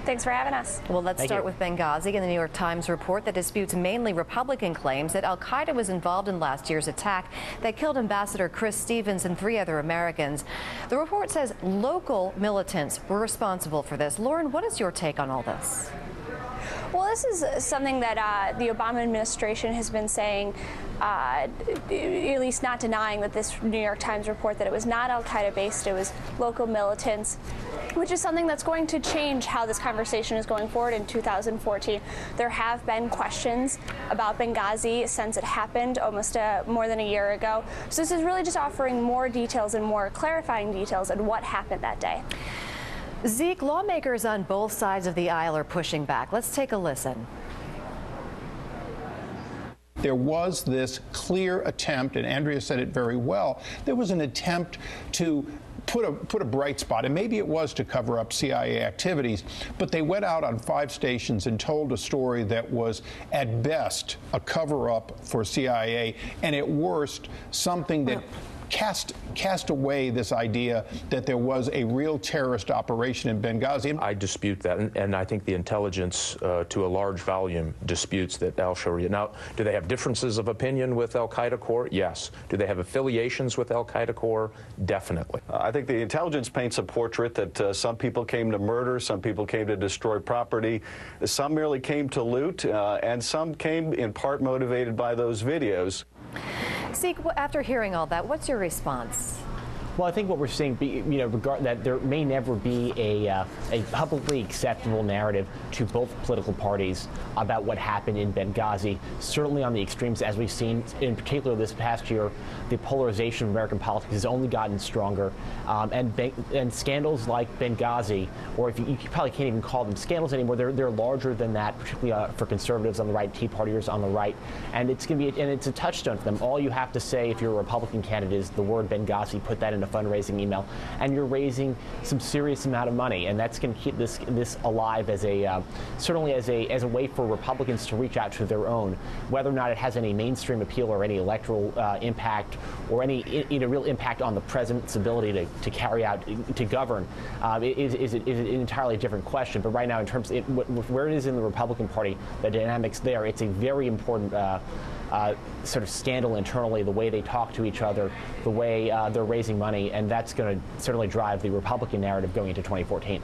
Thanks for having us. Well, let's start with Benghazi and the New York Times report that disputes mainly Republican claims that al-Qaeda was involved in last year's attack that killed Ambassador Chris Stevens and 3 other Americans. The report says local militants were responsible for this. Lauren, what is your take on all this? Well, this is something that the Obama administration has been saying, at least not denying that this New York Times report that it was not al-Qaeda based, it was local militants, which is something that's going to change how this conversation is going forward in 2014. There have been questions about Benghazi since it happened almost more than a year ago. So this is really just offering more details and more clarifying details on what happened that day. Zeke, lawmakers on both sides of the aisle are pushing back. Let's take a listen. There was this clear attempt, and Andrea said it very well, there was an attempt to put a bright spot, and maybe it was to cover up CIA activities, but they went out on 5 stations and told a story that was, at best, a cover-up for CIA, and at worst, something that cast away this idea that there was a real terrorist operation in Benghazi. I dispute that, and I think the intelligence to a large volume disputes that al-Sharia. Now, do they have differences of opinion with al-Qaeda core? Yes. Do they have affiliations with al-Qaeda core? Definitely. I think the intelligence paints a portrait that some people came to murder, some people came to destroy property, some merely came to loot, and some came in part motivated by those videos. Zeke, after hearing all that, what's your response? Well, I think what we're seeing, that there may never be a publicly acceptable narrative to both political parties about what happened in Benghazi. Certainly on the extremes, as we've seen, in particular this past year, the polarization of American politics has only gotten stronger. And scandals like Benghazi, or if you probably can't even call them scandals anymore, they're larger than that, particularly for conservatives on the right, Tea Partiers on the right. And it's going to be, and it's a touchstone for them. All you have to say if you're a Republican candidate is the word Benghazi, put that in a fundraising email, and you're raising some serious amount of money, and that's going to keep this alive as certainly as a way for Republicans to reach out to their own. Whether or not it has any mainstream appeal or any electoral impact or any real impact on the president's ability to carry out, to govern, is an entirely different question. But right now, in terms of where it is in the Republican Party, the dynamics there, it's a very important sort of scandal internally, the way they talk to each other, the way they're raising money, and that's going to certainly drive the Republican narrative going into 2014.